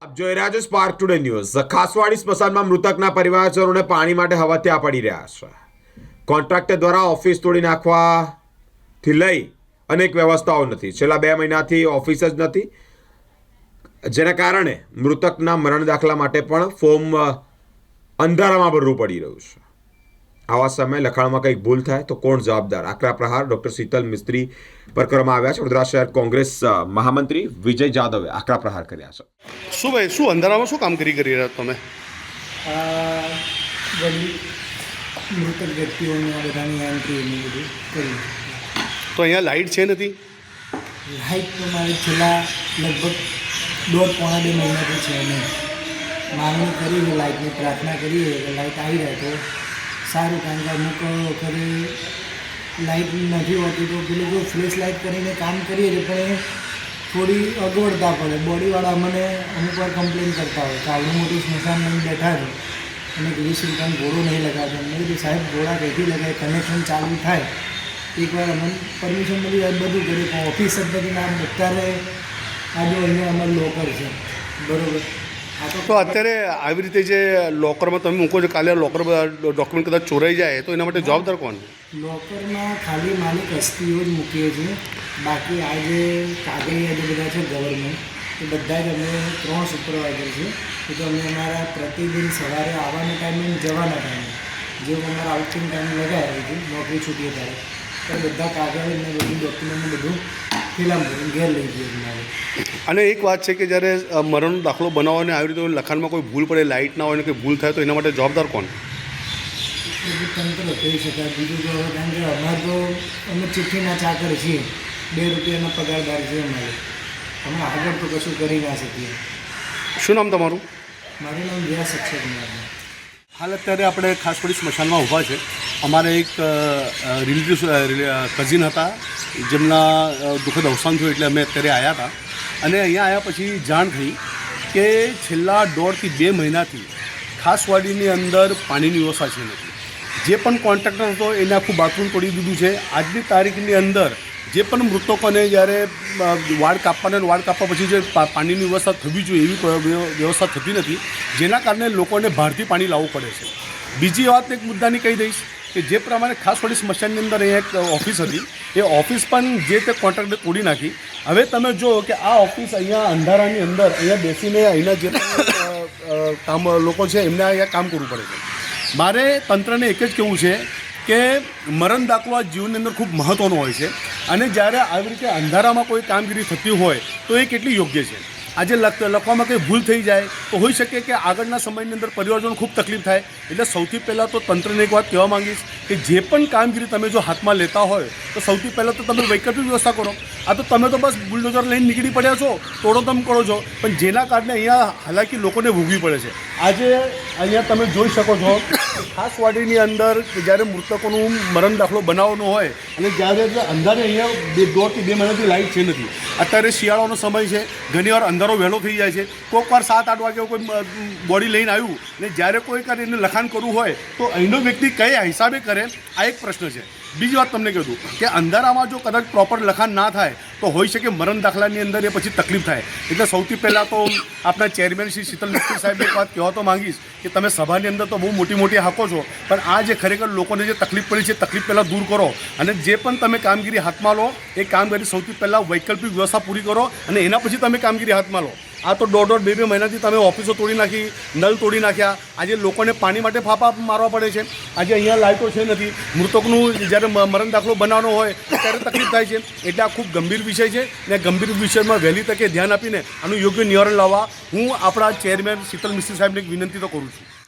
આપ જોઈ રહ્યા છો સ્પાર્ક ટુડે ન્યૂઝ। ખાસવાડી સ્મશાનમાં મૃતકના પરિવારજનોને પાણી માટે હવત્યા પડી રહ્યા છે। કોન્ટ્રાક્ટર દ્વારા ઓફિસ તોડી નાખવાથી લઈ અનેક વ્યવસ્થાઓ નથી। છેલ્લા 2 મહિનાથી ઓફિસ જ નથી, જેના કારણે મૃતકના મરણ દાખલા માટે પણ ફોર્મ અંધારામાં ભરવું પડી રહ્યું છે। આવા સમયે લખાણમાં કંઈક ભૂલ થાય તો કોણ જવાબદાર? આકરા પ્રહાર ડૉક્ટર શીતલ મિસ્ત્રી પર કરવામાં આવ્યા છે। વડોદરા શહેર કોંગ્રેસ મહામંત્રી વિજય જાદવે આકરા પ્રહાર કર્યા છે। શું ભાઈ, શું અંધારામાં શું કામગીરી કરી રહ્યા તમે? મૃતક વ્યક્તિઓને આ બધાની એન્ટ્રી ને બધું કર્યું। તો અહીંયા લાઇટ છે નથી? લાઇટ તો મારે છેલ્લા લગભગ 1.5-2 મહિનાથી છે નહીં। માંગણી કરી છે લાઇટની, પ્રાર્થના કરીએ કે લાઇટ આવી રહે તો સારું, કારણ કે અમુક વખતે લાઇટ નથી હોતી તો પેલું જો ફ્લેશ લાઇટ કરીને કામ કરીએ છીએ પણ એ થોડી અગવડતા પડે। બોડીવાળા મને અમુક વાર કમ્પ્લેન કરતા હોય કે આવડું મોટું સ્મશાન લઈને બેઠા છે અને વીસ રૂપિયાનો ઘોડો નહીં લગાવતો। મેં કીધું સાહેબ ઘોડા કઈથી લગાવે, કનેક્શન ચાલુ થાય એકવાર અમને પરમિશન મળી જાય બધું કર્યું, પણ ઓફિસ પદ્ધતિના અત્યારે આ જો અહીંયા અમારું લોકર છે, બરાબર? તો અત્યારે આવી રીતે જે લોકરમાં તમે મૂકો છો, કાલે લોકર ડોક્યુમેન્ટ કદાચ ચોરાઈ જાય તો એના માટે જવાબદાર કોણ? લોકરમાં ખાલી માલિક હસ્તીઓ જ મૂકીએ છીએ, બાકી આ જે કાગળિયા જે બધા છે ગવર્મેન્ટ, એ બધા જ અમે 3 સુપરવાઇઝર છે, એ તો અમે અમારા પ્રતિદિન સવારે આવવાના ટાઈમે જવાના ટાઈમે જેવું અમારા આઉટિંગ ટાઈમ લગાવ્યા હતી નોકરી છૂટીએ ત્યારે બધા કાગળ ને બધું ડોક્યુમેન્ટને બધું ફિલ્મ કરીને ઘેર લઈ જઈએ અમારે। અને એક વાત છે કે જ્યારે મરણનો દાખલો બનાવવાને આવી રીતે લખાણમાં કોઈ ભૂલ પડે, લાઇટ ના હોય ને કંઈ ભૂલ થાય તો એના માટે જવાબદાર કોણ? તંત્ર કહી શકાય, બીજું તો હવે કારણ કે અમારે તો અમે ચિઠ્ઠીના ચાકર છીએ, 2 રૂપિયાના પગારદાર છીએ અમારે, અમે આગળ તો કશું કરી ના શકીએ। શું નામ તમારું? મારું નામ વ્યાસ અક્ષય કુમાર। હાલ અત્યારે આપણે ખાસવાડી સ્મશાનમાં ઊભા છે। અમારે એક રિલેટિવ કઝિન હતા જેમના દુઃખદ અવસાન થયું, એટલે અમે અત્યારે આવ્યા હતા અને અહીંયા આવ્યા પછી જાણ થઈ કે છેલ્લા 1.5 થી 2 મહિનાથી ખાસવાડીની અંદર પાણીની વ્યવસ્થા છે નથી। જે પણ કોન્ટ્રાક્ટર હતો એને આખું બાથરૂમ તોડી દીધું છે। આજની તારીખની અંદર જે પણ મૃતકોને જ્યારે વાડ કાપવાના વાડ કાપવા પછી જે પાણીની વ્યવસ્થા થવી જોઈએ એવી વ્યવસ્થા થતી નથી, જેના કારણે લોકોને બહારથી પાણી લાવવું પડે છે। બીજી વાત એક મુદ્દાની કહી દઈશ કે જે પ્રમાણે ખાસવાડી સ્મશાનની અંદર અહીંયા એક ઓફિસ હતી, એ ઓફિસ પણ જે તે કોન્ટ્રાક્ટરે તોડી નાખી। હવે તમે જુઓ કે આ ઓફિસ અહીંયા અંધારાની અંદર અહીંયા બેસીને અહીંના જે પણ કામ લોકો છે એમને અહીંયા કામ કરવું પડે છે। મારે તંત્રને એક જ કહેવું છે કે મરણ દાખલો આ જીવનની અંદર ખૂબ મહત્ત્વનો હોય છે અને જ્યારે આવી રીતે અંધારામાં કોઈ કામગીરી થતી હોય તો એ કેટલી યોગ્ય છે। આજે લખવામાં કંઈ ભૂલ થઈ જાય તો હોઈ શકે કે આગળના સમયની અંદર પરિવારજનો ખૂબ તકલીફ થાય। એટલે સૌથી પહેલાં તો તંત્રને એક વાત કહેવા માંગીશ કે જે પણ કામગીરી તમે જો હાથમાં લેતા હોય તો સૌથી પહેલાં તો તમે વૈકલ્પિક વ્યવસ્થા કરો। આ તો તમે તો બસ બુલડોઝર લઈને નીકળી પડ્યા છો, તોડો તમે કરો છો, પણ જેના કારણે અહીંયા હાલાકી લોકોને ભોગવી પડે છે। આજે અહીંયા તમે જોઈ શકો છો ખાસવાડીની અંદર જ્યારે મૃતકોનું મરણ દાખલો બનાવવાનો હોય અને જ્યારે અંધારે અહીંયા 1.5 થી 2 મહિનાથી લાઇટ છે નથી। અત્યારે શિયાળાનો સમય છે, ઘણીવાર અંધારો વહેલો થઈ જાય છે, કોઈક વાર 7-8 વાગે કોઈ બોડી લઈને આવ્યું ને જ્યારે કોઈ કરે એને લખાણ કરવું હોય તો અહીંનો વ્યક્તિ કયા હિસાબે કરે, આ એક પ્રશ્ન છે। બીજી વાત તમને કહી દઉં કે અંધારામાં જો કદાચ પ્રોપર લખાણ ના થાય તો હોઈ શકે મરણ દાખલાની અંદર એ પછી તકલીફ થાય। એટલે સૌથી પહેલાં તો આપણા ચેરમેન શ્રી શીતલ મિસ્ત્રી સાહેબને એક વાત કહેવા તો માંગીશ કે તમે સભાની અંદર તો બહુ મોટી મોટી હાકો છો, પણ આ જે ખરેખર લોકોને જે તકલીફ પડી છે તકલીફ પહેલાં દૂર કરો અને જે પણ તમે કામગીરી હાથમાં લો એ કામગીરી સૌથી પહેલાં વૈકલ્પિક વ્યવસ્થા પૂરી કરો અને એના પછી તમે કામગીરી હાથમાં લો। આ તો 1.5-2 મહિનાથી તમે ઓફિસો તોડી નાખી, નળ તોડી નાખ્યા, આજે લોકોને પાણી માટે ફાફા મારવા પડે છે। આજે અહીંયા લાઇટો છે નથી, મૃતકનું જ્યારે મરણ દાખલો બનાવવાનો હોય ત્યારે તકલીફ થાય છે। એટલે આ ખૂબ ગંભીર વિષય છે ને ગંભીર વિષયમાં વહેલી તકે ધ્યાન આપીને આનું યોગ્ય નિવારણ લાવવા હું આપણા ચેરમેન શીતલ મિસ્ત્રી સાહેબને વિનંતી તો કરું છું।